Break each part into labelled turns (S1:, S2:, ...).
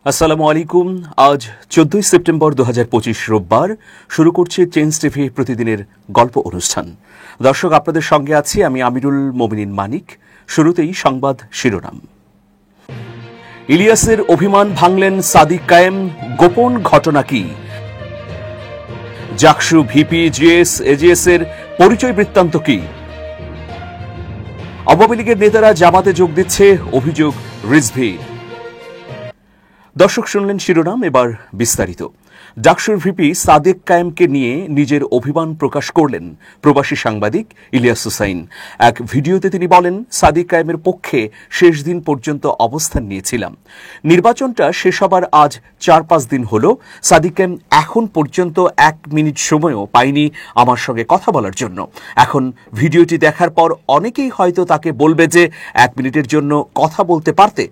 S1: আসসালামু আলাইকুম। আজ 14 সেপ্টেম্বর 2025 রোববার শুরু করছে চেঞ্জ টিভি প্রতিদিনের গল্প অনুষ্ঠান। দর্শক, আপনাদের সঙ্গে আছি আমি আমিরুল মোমিনিন মানিক। শুরুতেই সংবাদ শিরোনাম। ইলিয়াসের অভিমান ভাঙলেন সাদিক কায়েম, গোপন ঘটনা কি? জাকসু, ভিপি, জিএস, এজিএস এর পরিচয় বৃত্তান্ত কি? আওয়ামী লীগের নেতারা জামাতে যোগ দিচ্ছে, অভিযোগ রিজভী। দর্শক, শুনলেন শিরোনাম, এবার বিস্তারিত। জাকসুর ভিপি সাদেক কায়েমকে নিয়ে নিজের অভিমান প্রকাশ করলেন প্রবাসী সাংবাদিক ইলিয়াস হুসাইন। এক ভিডিওতে তিনি বলেন, সাদেক কায়েমের পক্ষে শেষ দিন পর্যন্ত অবস্থান নিয়েছিলাম। নির্বাচনটা শেষ হবার আজ 4-5 দিন হল। সাদেক কায়েম এখন পর্যন্ত 1 মিনিট সময়ও পায়নি আমার সঙ্গে কথা বলার জন্য। এখন ভিডিওটি দেখার পর অনেকেই হয়তো তাকে বলবে যে 1 মিনিটের জন্য কথা বলতে পারতে।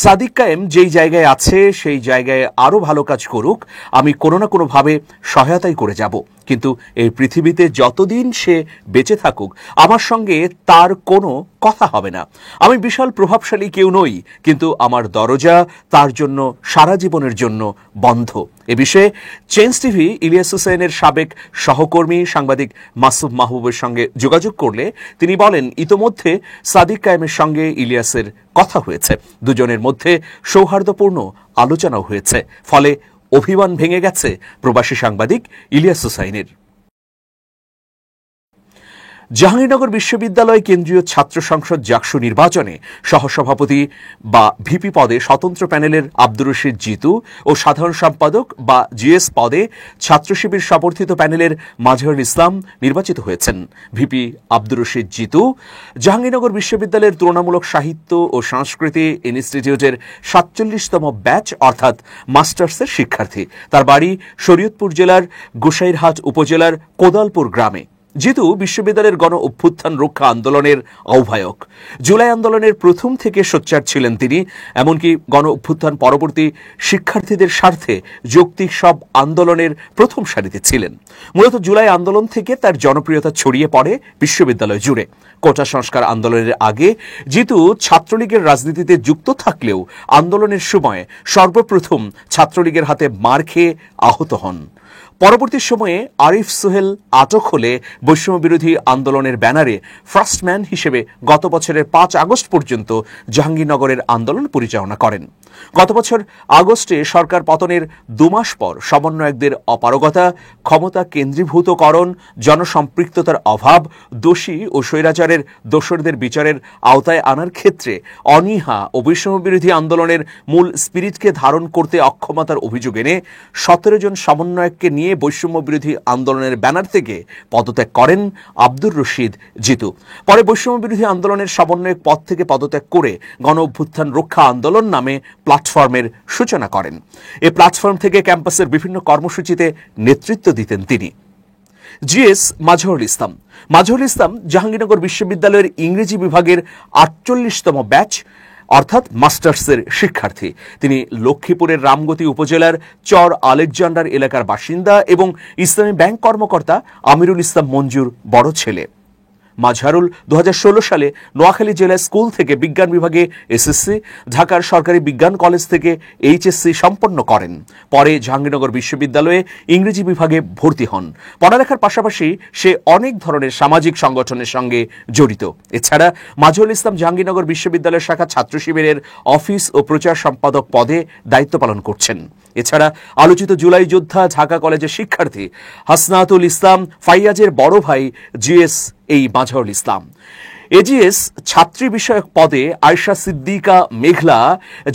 S1: সাদেক কায়েম যেই জায়গায় আছে সেই জায়গায় আরও ভালো কাজ করুক, আমি কোনো না কোনোভাবে সহায়তাই করে যাব। কিন্তু এই পৃথিবীতে যতদিন সে বেঁচে থাকুক আমার সঙ্গে তার কোনো কথা হবে না। আমি বিশাল প্রভাবশালী কেউ নই, কিন্তু আমার দরজা তার জন্য সারা জীবনের জন্য বন্ধ। এ বিষয়ে চেঞ্জ টিভি ইলিয়াস হুসাইনের সাবেক সহকর্মী সাংবাদিক মাসুম মাহবুবের সঙ্গে যোগাযোগ করলে তিনি বলেন, ইতোমধ্যে সাদিক কায়েমের সঙ্গে ইলিয়াসের কথা হয়েছে, দুজনের মধ্যে সৌহার্দ্যপূর্ণ আলোচনাও হয়েছে। ফলে অভিমান ভেঙে গেছে প্রবাসী সাংবাদিক ইলিয়াস হুসাইনের। জাহাঙ্গীরনগর বিশ্ববিদ্যালয় কেন্দ্রীয় ছাত্র সংসদ জাকসু নির্বাচনে সহসভাপতি বা ভিপি পদে স্বতন্ত্র প্যানেলের আব্দুর রশিদ জিতু ও সাধারণ সম্পাদক বা জিএস পদে ছাত্র শিবির সমর্থিত প্যানেলের মাজহারুল ইসলাম নির্বাচিত হয়েছেন। ভিপি আব্দুর রশিদ জিতু জাহাঙ্গীরনগর বিশ্ববিদ্যালয়ের তুলনামূলক সাহিত্য ও সংস্কৃতি ইনস্টিটিউটের 47তম ব্যাচ অর্থাৎ মাস্টার্সের শিক্ষার্থী। তার বাড়ি শরীয়তপুর জেলার গোসাইরহাট উপজেলার কোদালপুর গ্রামে। জিতু বিশ্ববিদ্যালয়ের গণ অভ্যুত্থান রক্ষা আন্দোলনের আহ্বায়ক। জুলাই আন্দোলনের প্রথম থেকে সোচ্চার ছিলেন তিনি। এমনকি গণ অভ্যুত্থান পরবর্তী শিক্ষার্থীদের স্বার্থে যৌক্তিক সব আন্দোলনের প্রথম সারিতে ছিলেন। মূলত জুলাই আন্দোলন থেকে তার জনপ্রিয়তা ছড়িয়ে পড়ে বিশ্ববিদ্যালয় জুড়ে। কোটা সংস্কার আন্দোলনের আগে জিতু ছাত্রলীগের রাজনীতিতে যুক্ত থাকলেও আন্দোলনের সময় সর্বপ্রথম ছাত্রলীগের হাতে মার খেয়ে আহত হন। পরবর্তী সময়ে আরিফ সোহেল আটক হলে বৈষম্য বিরোধী আন্দোলনের ব্যানারে ফার্স্ট ম্যান হিসেবে গত বছরের 5 আগস্ট পর্যন্ত জাহাঙ্গীরনগরের আন্দোলন পরিচালনা করেন। গত বছর আগস্টে সরকার পতনের 2 মাস পর সমন্বয়কদের অপারগতা, ক্ষমতা কেন্দ্রীভূতকরণ, জনসম্পৃক্ততার অভাব, দোষী ও স্বৈরাচারের দোসরদের বিচারের আওতায় আনার ক্ষেত্রে অনীহা ও বৈষম্য বিরোধী আন্দোলনের মূল স্পিরিটকে ধারণ করতে অক্ষমতার অভিযোগ এনে 17 জন সমন্বয়ককে নিয়ে বৈষম্য বিরোধী আন্দোলনের ব্যানার থেকে পদত্যাগ করেন আব্দুর রশিদ জিতু। পরে বৈষম্য বিরোধী আন্দোলনের সমন্বয়ক পদ থেকে পদত্যাগ করে গণ অভ্যুত্থান রক্ষা আন্দোলন নামে প্ল্যাটফর্মের সূচনা করেন। এই প্ল্যাটফর্ম থেকে ক্যাম্পাসের বিভিন্ন কর্মসূচিতে নেতৃত্ব দিতেন তিনি। জিএস মাজহারুল ইসলাম। মাজহারুল ইসলাম জাহাঙ্গীরনগর বিশ্ববিদ্যালয়ের ইংরেজি বিভাগের 48তম ব্যাচ অর্থাৎ মাস্টার্সের শিক্ষার্থী। তিনি লক্ষ্মীপুরের রামগতি উপজেলার চর আলেকজান্ডার এলাকার বাসিন্দা এবং ইসলামী ব্যাংক কর্মকর্তা আমিরুল ইসলাম মঞ্জুর বড় ছেলে। মাজহারুল 2016 সালে নোয়াখালী জেলা স্কুল থেকে বিজ্ঞান বিভাগে এসএসসি, ঢাকার সরকারি বিজ্ঞান কলেজ থেকে এইচএসসি সম্পন্ন করেন। পরে জাহাঙ্গীরনগর বিশ্ববিদ্যালয়ে ইংরেজি বিভাগে ভর্তি হন। পড়ালেখার পাশাপাশি সে অনেক ধরনের সামাজিক সংগঠনের সঙ্গে জড়িত। এছাড়া মাজহারুল ইসলাম জাহাঙ্গীরনগর বিশ্ববিদ্যালয়ের শাখা ছাত্র শিবিরের অফিস ও প্রচার সম্পাদক পদে দায়িত্ব পালন করছেন। এছাড়া আলোচিত জুলাই যোদ্ধা ঢাকা কলেজের শিক্ষার্থী হাসনাতুল ইসলাম ফাইয়াজের বড় ভাই জিএস এই মাজহারুল ইসলাম। এজিএস ছাত্রী বিষয়ক পদে আয়েশা সিদ্দিকা মেঘলা,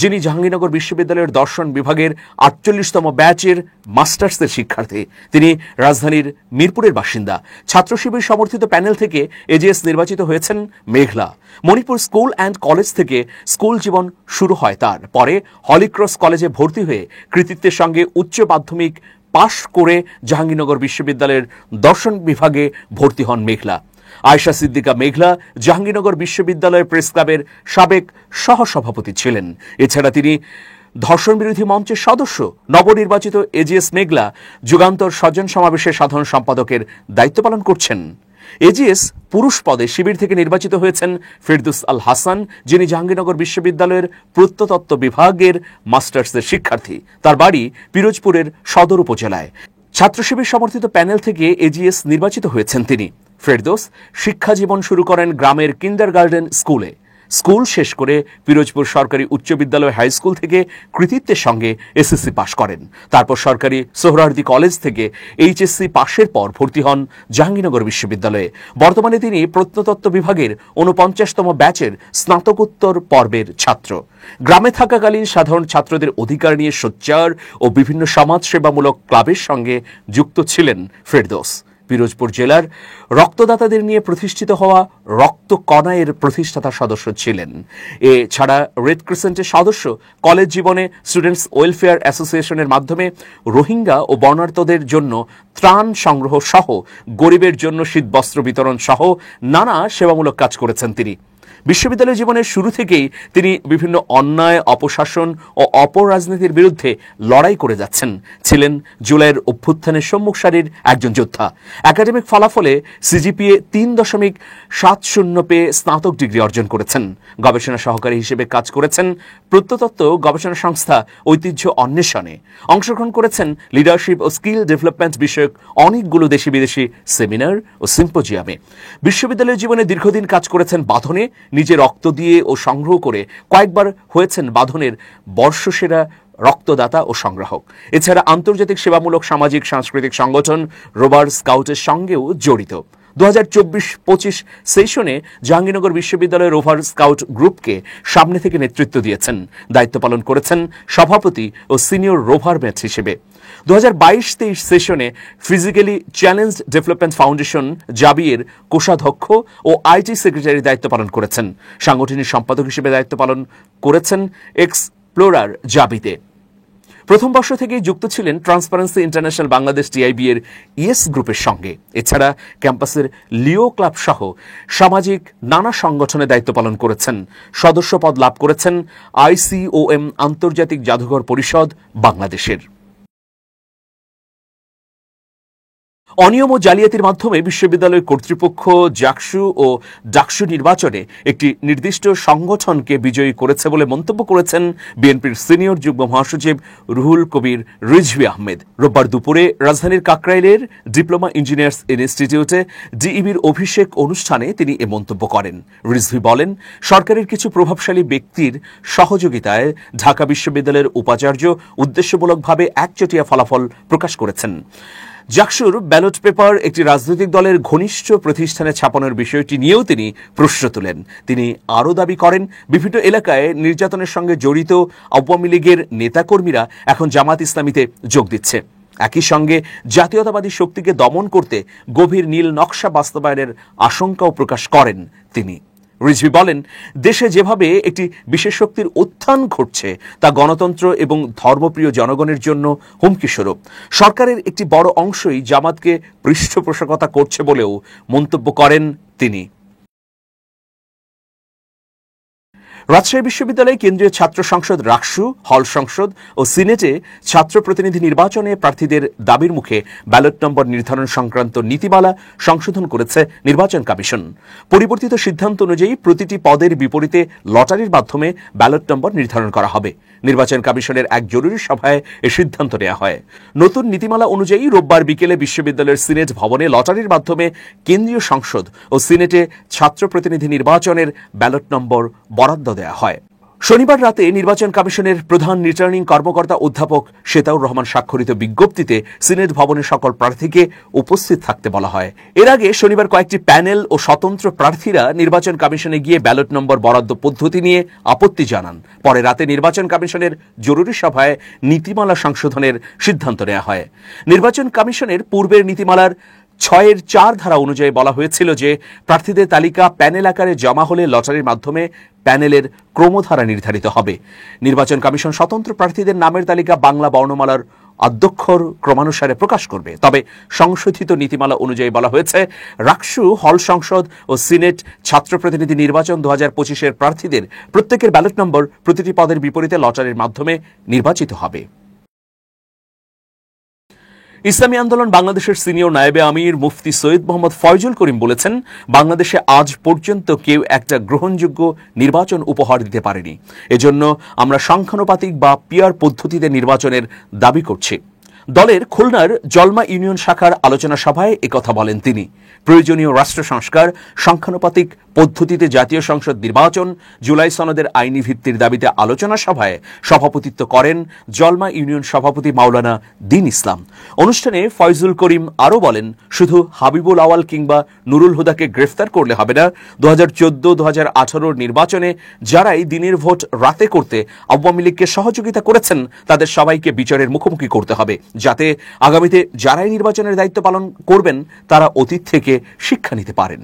S1: যিনি জাহাঙ্গীরনগর বিশ্ববিদ্যালয়ের দর্শন বিভাগের 48তম ব্যাচের মাস্টার্সের শিক্ষার্থী। তিনি রাজধানীর মিরপুরের বাসিন্দা। ছাত্র শিবির সমর্থিত প্যানেল থেকে এজিএস নির্বাচিত হয়েছেন মেঘলা। মণিপুর স্কুল অ্যান্ড কলেজ থেকে স্কুল জীবন শুরু হয় তার। পরে হলিক্রস কলেজে ভর্তি হয়ে কৃতিত্বের সঙ্গে উচ্চ মাধ্যমিক পাশ করে জাহাঙ্গীরনগর বিশ্ববিদ্যালয়ের দর্শন বিভাগে ভর্তি হন মেঘলা। আয়েশা সিদ্দিকা মেঘলা জাহাঙ্গীরনগর বিশ্ববিদ্যালয় প্রেস ক্লাবের সাবেক সহসভাপতি ছিলেন। এছাড়া তিনি ধর্ষণ বিরোধী মঞ্চের সদস্য। নবনির্বাচিত এজিএস মেঘলা যুগান্তর স্বজন সমাবেশের সাধারণ সম্পাদকের দায়িত্ব পালন করছেন। এজিএস পুরুষ পদে শিবির থেকে নির্বাচিত হয়েছেন ফেরদৌস আল হাসান, যিনি জাহাঙ্গীরনগর বিশ্ববিদ্যালয়ের প্রত্নতত্ত্ব বিভাগের মাস্টার্সের শিক্ষার্থী। তার বাড়ি পিরোজপুরের সদর উপজেলায়। ছাত্র শিবির সমর্থিত প্যানেল থেকে এজিএস নির্বাচিত হয়েছেন তিনি। ফেরদৌস শিক্ষা জীবন শুরু করেন গ্রামের কিন্ডারগার্টেন স্কুলে। স্কুল শেষ করে পিরোজপুর সরকারি উচ্চ বিদ্যালয় হাই স্কুল থেকে কৃতিত্বের সঙ্গে এসএসসি পাশ করেন। তারপর সরকারি সোহরাওয়ার্দী কলেজ থেকে এইচএসসি পাশের পর ভর্তি হন জাহাঙ্গীরনগর বিশ্ববিদ্যালয়ে। বর্তমানে তিনি প্রত্নতত্ত্ব বিভাগের ৪৯তম ব্যাচের স্নাতকোত্তর পর্বের ছাত্র। গ্রামে থাকাকালীন সাধারণ ছাত্রদের অধিকার নিয়ে সোচ্চার ও বিভিন্ন সমাজসেবামূলক ক্লাবের সঙ্গে যুক্ত ছিলেন ফেরদৌস। পিরোজপুর জেলার রক্তদাতাদের নিয়ে প্রতিষ্ঠিত হওয়া রক্ত কণায়ের প্রতিষ্ঠাতা সদস্য ছিলেন। এছাড়া রেড ক্রিসেন্টের সদস্য। কলেজ জীবনে স্টুডেন্টস ওয়েলফেয়ার অ্যাসোসিয়েশনের মাধ্যমে রোহিঙ্গা ও বর্ণাঢ্যদের জন্য ত্রাণ সংগ্রহ সহ গরিবের জন্য শীতবস্ত্র বিতরণ সহ নানা সেবামূলক কাজ করেছেন তিনি। বিশ্ববিদ্যালয় জীবনের শুরু থেকেই তিনি বিভিন্ন অন্যায়, অপশাসন ও অপরাজনীতির বিরুদ্ধে লড়াই করে যাচ্ছেন। ছিলেন জুলাইয়ের অভ্যুত্থানের সম্মুখ সারির একজন যোদ্ধা। একাডেমিক ফলাফলে সিজিপিএ ৩.70 পেয়ে স্নাতক ডিগ্রি অর্জন করেছেন। গবেষণা সহকারী হিসেবে কাজ করেছেন প্রত্নতত্ত্ব গবেষণা সংস্থা ঐতিহ্য অন্বেষণে। অংশগ্রহণ করেছেন লিডারশিপ ও স্কিল ডেভেলপমেন্ট বিষয়ক অনেকগুলো দেশি বিদেশি সেমিনার ও সিম্পোজিয়ামে। বিশ্ববিদ্যালয় জীবনে দীর্ঘদিন কাজ করেছেন বাঁধনে। নিজে রক্ত দিয়ে ও সংগ্রহ করে কয়েকবার হয়েছেন বাঁধনের বর্ষসেরা রক্তদাতা ও সংগ্রাহক। এছাড়া আন্তর্জাতিক সেবামূলক সামাজিক সাংস্কৃতিক সংগঠন রোভার স্কাউটের সঙ্গেও জড়িত। 2024-25 সেশনে জাহাঙ্গীরনগর বিশ্ববিদ্যালয়ের রোভার স্কাউট গ্রুপকে সামনে থেকে নেতৃত্ব দিয়েছেন। দায়িত্ব পালন করেছেন সভাপতি ও সিনিয়র রোভার ম্যাচ হিসেবে। 2022-23 সেশনে ফিজিক্যালি চ্যালেঞ্জড ডেভেলপমেন্ট ফাউন্ডেশন জাবিয়ের কোষাধ্যক্ষ ও আইটি সেক্রেটারির দায়িত্ব পালন করেছেন। সাংগঠনিক সম্পাদক হিসেবে দায়িত্ব পালন করেছেন এক্সপ্লোরার জাবিতে। প্রথম বর্ষ থেকেই যুক্ত ছিলেন ট্রান্সপারেন্সি ইন্টারন্যাশনাল বাংলাদেশ টিআইবি এর ইএস গ্রুপের সঙ্গে। এছাড়া ক্যাম্পাসের লিও ক্লাব সহ সামাজিক নানা সংগঠনে দায়িত্ব পালন করেছেন। সদস্য পদ লাভ করেছেন ICOM আন্তর্জাতিক জাদুঘর পরিষদ বাংলাদেশের। অনিয়ম ও জালিয়াতির মাধ্যমে বিশ্ববিদ্যালয় কর্তৃপক্ষ জাকসু ও ডাকসু নির্বাচনে একটি নির্দিষ্ট সংগঠনকে বিজয়ী করেছে বলে মন্তব্য করেছেন বিএনপির সিনিয়র যুগ্ম মহাসচিব রুহুল কবির রিজভী আহমেদ। রোববার দুপুরে রাজধানীর কাকরাইলের ডিপ্লোমা ইঞ্জিনিয়ার্স ইনস্টিটিউটে ডিইবির অভিষেক অনুষ্ঠানে তিনি এ মন্তব্য করেন। রিজভী বলেন, সরকারের কিছু প্রভাবশালী ব্যক্তির সহযোগিতায় ঢাকা বিশ্ববিদ্যালয়ের উপাচার্য উদ্দেশ্যমূলকভাবে একচেটিয়া ফলাফল প্রকাশ করেছেন। জাকসুর ব্যালট পেপার একটি রাজনৈতিক দলের ঘনিষ্ঠ প্রতিষ্ঠানে ছাপানোর বিষয়টি নিয়েও তিনি প্রশ্ন তোলেন। তিনি আরও দাবি করেন, বিভিন্ন এলাকায় নির্যাতনের সঙ্গে জড়িত আওয়ামী লীগের নেতাকর্মীরা এখন জামাত ইসলামীতে যোগ দিচ্ছে। একই সঙ্গে জাতীয়তাবাদী শক্তিকে দমন করতে গভীর নীল নকশা বাস্তবায়নের আশঙ্কাও প্রকাশ করেন তিনি। রিজভী বলেন, দেশে যেভাবে একটি বিশেষ শক্তির উত্থান ঘটছে তা গণতন্ত্র এবং ধর্মপ্রিয় জনগণের জন্য হুমকিস্বরূপ। সরকারের একটি বড় অংশই জামাতকে পৃষ্ঠপোষকতা করছে বলেও মন্তব্য করেন তিনি। রাজশাহী বিশ্ববিদ্যালয়ে কেন্দ্রীয় ছাত্র সংসদ রাকসু, হল সংসদ ও সিনেটে ছাত্র প্রতিনিধি নির্বাচনে প্রার্থীদের দাবির মুখে ব্যালট নম্বর নির্ধারণ সংক্রান্ত নীতিমালা সংশোধন করেছে নির্বাচন কমিশন। পরিবর্তিত সিদ্ধান্ত অনুযায়ী প্রতিটি পদের বিপরীতে লটারির মাধ্যমে ব্যালট নম্বর নির্ধারণ করা হবে। নির্বাচন কমিশনের এক জরুরি সভায় এ সিদ্ধান্ত নেওয়া হয়। নতুন নীতিমালা অনুযায়ী রোববার বিকেলে বিশ্ববিদ্যালয়ের সিনেট ভবনে লটারির মাধ্যমে কেন্দ্রীয় সংসদ ও সিনেটে ছাত্র প্রতিনিধি নির্বাচনের ব্যালট নম্বর বরাদ্দ দেওয়া হয়। শনিবার রাতে নির্বাচন কমিশনের প্রধান রিটার্নিং কর্মকর্তা অধ্যাপক শেতাউর রহমান স্বাক্ষরিত বিজ্ঞপ্তিতে সিনেট ভবনের সকল প্রার্থীকে উপস্থিত থাকতে বলা হয়। এর আগে শনিবার কয়েকটি প্যানেল ও স্বতন্ত্র প্রার্থীরা নির্বাচন কমিশনে গিয়ে ব্যালট নম্বর বরাদ্দ পদ্ধতি নিয়ে আপত্তি জানান। পরে রাতে নির্বাচন কমিশনের জরুরি সভায় নীতিমালা সংশোধনের সিদ্ধান্ত নেওয়া হয়। নির্বাচন কমিশনের পূর্বের নীতিমালার 6(4) ধারা অনুযায়ী বলা হয়েছিল যে প্রার্থীদের তালিকা প্যানেল আকারে জমা হলে লটারির মাধ্যমে প্যানেলের ক্রমধারা নির্ধারিত হবে। নির্বাচন কমিশন স্বতন্ত্র প্রার্থীদের নামের তালিকা বাংলা বর্ণমালার অধ্যক্ষর ক্রমানুসারে প্রকাশ করবে। তবে সংশোধিত নীতিমালা অনুযায়ী বলা হয়েছে, রাকসু, হল সংসদ ও সিনেট ছাত্র প্রতিনিধি নির্বাচন 2025-এর প্রার্থীদের প্রত্যেকের ব্যালট নম্বর প্রতিটি পদের বিপরীতে লটারির মাধ্যমে নির্বাচিত হবে। ইসলামী আন্দোলন বাংলাদেশের সিনিয়র নায়েবে আমির মুফতি সৈয়দ মোহাম্মদ ফয়জুল করিম বলেছেন, বাংলাদেশে আজ পর্যন্ত কেউ একটা গ্রহণযোগ্য নির্বাচন উপহার দিতে পারেনি। এজন্য আমরা সংখ্যানুপাতিক বা পিয়ার পদ্ধতিতে নির্বাচনের দাবি করছি। দলের খুলনার জলমা ইউনিয়ন শাখার আলোচনা সভায় একথা বলেন তিনি। প্রয়োজনীয় রাষ্ট্র সংস্কার, সংখ্যানুপাতিক পদ্ধতিতে জাতীয় সংসদ নির্বাচন, জুলাই সনদের আইনি ভিত্তির দাবিতে আলোচনা সভায় সভাপতিত্ব করেন জলমা ইউনিয়ন সভাপতি মাওলানা দ্বীন ইসলাম। অনুষ্ঠানে ফয়জুল করিম আরও বলেন, শুধু হাবিবুল আওয়াল কিংবা নুরুল হুদাকে গ্রেফতার করলে হবে না। 2014-2018 নির্বাচনে যারাই দিনের ভোট রাতে করতে আওয়ামী লীগকে সহযোগিতা করেছেন তাদের সবাইকে বিচারের মুখোমুখি করতে হবে, যাতে আগামীতে যারাই নির্বাচনের দায়িত্ব পালন করবেন তারা অতীত থেকে শিক্ষা নিতে পারেন।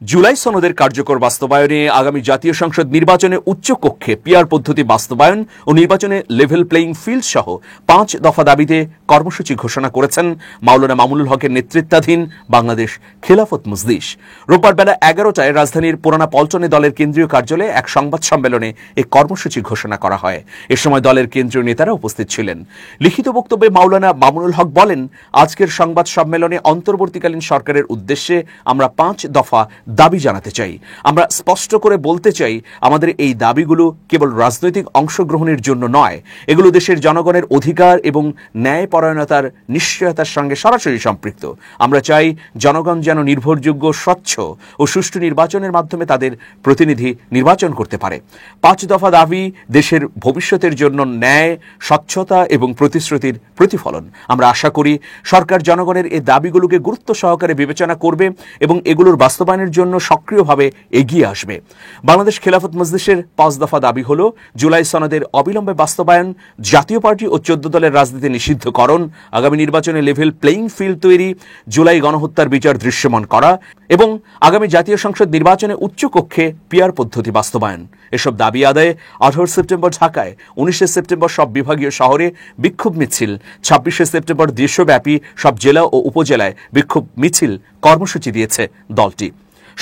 S1: জুলাই সনদের কার্যকর বাস্তবায়নে আগামী জাতীয় সংসদ নির্বাচনে উচ্চকক্ষে পিয়ার পদ্ধতি বাস্তবায়ন ও নির্বাচনে লেভেল প্লেইং ফিল্ড সহ 5 দফা দাবিতে কর্মসূচি ঘোষণা করেছেন মাওলানা মামুনুল হকের নেতৃত্বাধীন বাংলাদেশ খেলাফত মজলিস। রোববার বেলা 11টায় রাজধানীর পুরানা পল্টনে দলের কেন্দ্রীয় কার্যালয়ে এক সংবাদ সম্মেলনে এই কর্মসূচি ঘোষণা করা হয়। এ সময় দলের কেন্দ্রীয় নেতারা উপস্থিত ছিলেন। লিখিত বক্তব্যে মাওলানা মামুনুল হক বলেন, আজকের সংবাদ সম্মেলনে অন্তর্বর্তীকালীন সরকারের উদ্দেশ্যে আমরা 5 দফা দাবি জানাতে চাই। আমরা স্পষ্ট করে বলতে চাই, আমাদের এই দাবিগুলো কেবল রাজনৈতিক অংশগ্রহণের জন্য নয়, এগুলো দেশের জনগণের অধিকার এবং ন্যায়পরায়ণতার নিশ্চয়তার সঙ্গে সরাসরি সম্পৃক্ত। আমরা চাই জনগণ যেন নির্ভরযোগ্য, স্বচ্ছ ও সুষ্ঠু নির্বাচনের মাধ্যমে তাদের প্রতিনিধি নির্বাচন করতে পারে। 5 দফা দাবি দেশের ভবিষ্যতের জন্য ন্যায়, স্বচ্ছতা এবং প্রতিশ্রুতির প্রতিফলন। আমরা আশা করি সরকার জনগণের এই দাবিগুলোকে গুরুত্ব সহকারে বিবেচনা করবে এবং এগুলোর বাস্তবায়নের জন্য সক্রিয়ভাবে এগিয়ে আসবে। বাংলাদেশ খেলাফত মজলিসের 5 দফা দাবি হল, জুলাই সনদের অবিলম্বে বাস্তবায়ন, জাতীয় পার্টি ও 14 দলের রাজনীতি নিষিদ্ধকরণ, আগামী নির্বাচনে লেভেল প্লেইং ফিল্ড তৈরি, জুলাই গণহত্যার বিচার দৃশ্যমান করা এবং আগামী জাতীয় সংসদ নির্বাচনে উচ্চকক্ষে পিয়ার পদ্ধতি বাস্তবায়ন। এসব দাবি আদায়ে 18 সেপ্টেম্বর ঢাকায়, 19 সেপ্টেম্বর সব বিভাগীয় শহরে বিক্ষোভ মিছিল, 26 সেপ্টেম্বর দেশব্যাপী সব জেলা ও উপজেলায় বিক্ষোভ মিছিল কর্মসূচি দিয়েছে দলটি।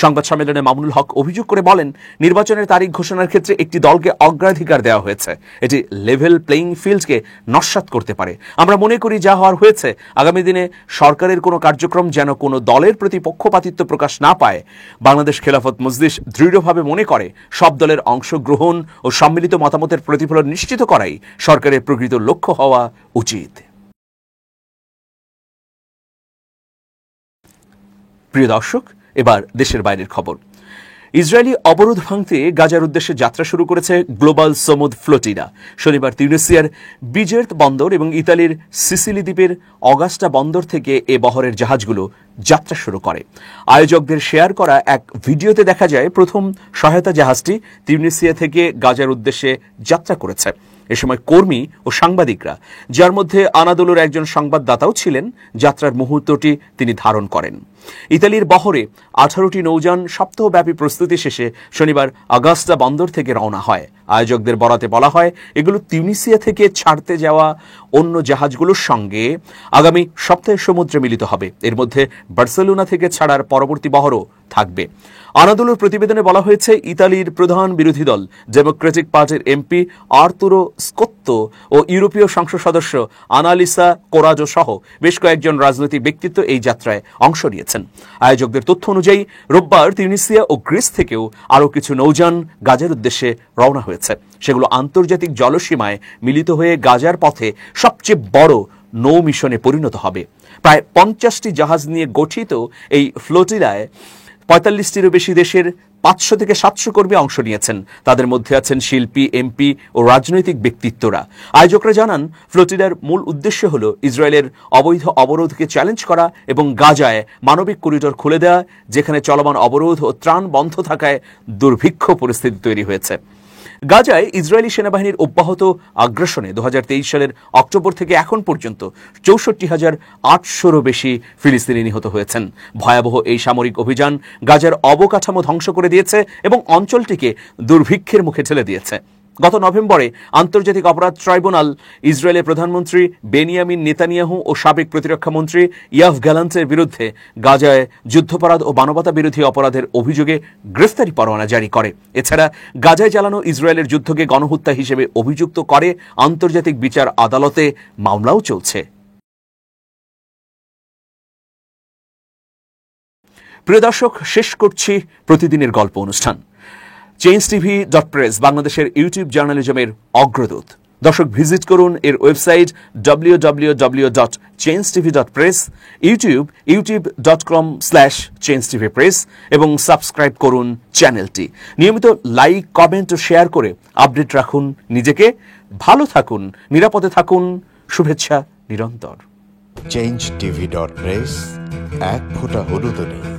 S1: সংবাদ সম্মেলনে মামুনুল হক অভিযোগ করে বলেন, নির্বাচনের তারিখ ঘোষণার ক্ষেত্রে একটি দলকে অগ্রাধিকার দেওয়া হয়েছে। এটি লেভেল প্লেইং ফিল্ডকে নস্যাৎ করতে পারে। আমরা মনে করি যা হওয়ার হয়েছে, আগামী দিনে সরকারের কোনো কার্যক্রম যেন কোনো দলের প্রতি পক্ষপাতিত্ব প্রকাশ না পায়। বাংলাদেশ খেলাফত মজলিস দৃঢ়ভাবে মনে করে, সব দলের অংশগ্রহণ ও সম্মিলিত মতামতের প্রতিফলন নিশ্চিত করাই সরকারের প্রকৃত লক্ষ্য হওয়া উচিত। প্রিয় দর্শক, এবার দেশের বাইরের খবর। ইসরায়েলি অবরোধ ভাঙতে গাজার উদ্দেশ্যে যাত্রা শুরু করেছে গ্লোবাল সমুদ ফ্লোটিলা। শনিবার তিউনিসিয়ার বিজের্ত বন্দর এবং ইতালির সিসিলি দ্বীপের অগাস্টা বন্দর থেকে এ বহরের জাহাজগুলো যাত্রা শুরু করে। আয়োজকদের শেয়ার করা এক ভিডিওতে দেখা যায়, প্রথম সহায়তা জাহাজটি তিউনিসিয়া থেকে গাজার উদ্দেশ্যে যাত্রা করেছে। এ সময় কর্মী ও সাংবাদিকরা, যার মধ্যে আনাদোলুর একজন সংবাদদাতাও ছিলেন, যাত্রার মুহূর্তটি তিনি ধারণ করেন। ইতালির বহরে 18টি নৌযান সপ্তাহব্যাপী প্রস্তুতি শেষে শনিবার অগাস্টা বন্দর থেকে রওনা হয়। আয়োজকদের বরাতে বলা হয়, এগুলো তিউনিসিয়া থেকে ছাড়তে যাওয়া অন্য জাহাজগুলোর সঙ্গে আগামী সপ্তাহে সমুদ্রে মিলিত হবে। এর মধ্যে বার্সেলোনা থেকে ছাড়ার পরবর্তী বহরও থাকবে। আনাদোলুর প্রতিবেদনে বলা হয়েছে, ইতালির প্রধান বিরোধী দল ডেমোক্রেটিক পার্টির এমপি আর্তুরো স্কোত্তো ও ইউরোপীয় সংসদ সদস্য আনালিসা কোরাজো সহ বেশ কয়েকজন রাজনৈতিক ব্যক্তিত্ব এই যাত্রায় অংশ নিয়েছেন। আয়োজকদের তথ্য অনুযায়ী রোববার তিউনিসিয়া ও গ্রিস থেকেও আরও কিছু নৌযান গাজার উদ্দেশ্যে রওনা হয়েছে। সেগুলো আন্তর্জাতিক জলসীমায় মিলিত হয়ে গাজার পথে সবচেয়ে বড় নৌ মিশনে পরিণত হবে। প্রায় 50টি জাহাজ নিয়ে গঠিত এই ফ্লোটিলায় 45টিরও বেশি দেশের 500 থেকে 700 কর্মী অংশ নিয়েছেন। তাদের মধ্যে আছেন শিল্পী, এমপি ও রাজনৈতিক ব্যক্তিত্বরা। আয়োজকরা জানান, ফ্লোটিলার মূল উদ্দেশ্য হল ইসরায়েলের অবৈধ অবরোধকে চ্যালেঞ্জ করা এবং গাজায় মানবিক করিডোর খুলে দেওয়া, যেখানে চলমান অবরোধ ও ত্রাণ বন্ধ থাকায় দুর্ভিক্ষ পরিস্থিতি তৈরি হয়েছে। গাজায় ইসরায়েলি সেনাবাহিনীর অব্যাহত আগ্রাসনে 2023 সালের অক্টোবর থেকে এখন পর্যন্ত 64,800-রও বেশি ফিলিস্তিনি নিহত হয়েছেন। ভয়াবহ এই সামরিক অভিযান গাজার অবকাঠামো ধ্বংস করে দিয়েছে এবং অঞ্চলটিকে দুর্ভিক্ষের মুখে ঠেলে দিয়েছে। গত নভেম্বরে আন্তর্জাতিক অপরাধ ট্রাইব্যুনাল ইসরায়েলের প্রধানমন্ত্রী বেনিয়ামিন নেতানিয়াহু ও সাবেক প্রতিরক্ষা মন্ত্রী ইয়াভ গ্যালান্টের বিরুদ্ধে গাজায় যুদ্ধাপরাধ ও মানবতা বিরোধী অপরাধের অভিযোগে গ্রেফতারি পরোয়ানা জারি করে। এছাড়া গাজায় চালানো ইসরায়েলের যুদ্ধকে গণহত্যা হিসেবে অভিযুক্ত করে আন্তর্জাতিক বিচার আদালতে মামলাও চলছে। প্রিয় দর্শক, শেষ করছি প্রতিদিনের গল্প অনুষ্ঠান। changetv.press বাংলাদেশের ইউটিউব জার্নালিজমের অগ্রদূত। দর্শক, ভিজিট করুন এর ওয়েবসাইট www.changetv.press, youtube.com/changetvpress এবং সাবস্ক্রাইব করুন চ্যানেলটি। নিয়মিত লাইক, কমেন্ট ও শেয়ার করে আপডেট রাখুন নিজেকে। ভালো থাকুন, নিরাপদে থাকুন, শুভেচ্ছা নিরন্তর।
S2: changetv.press, এক ফোঁটা হলুদ নেই।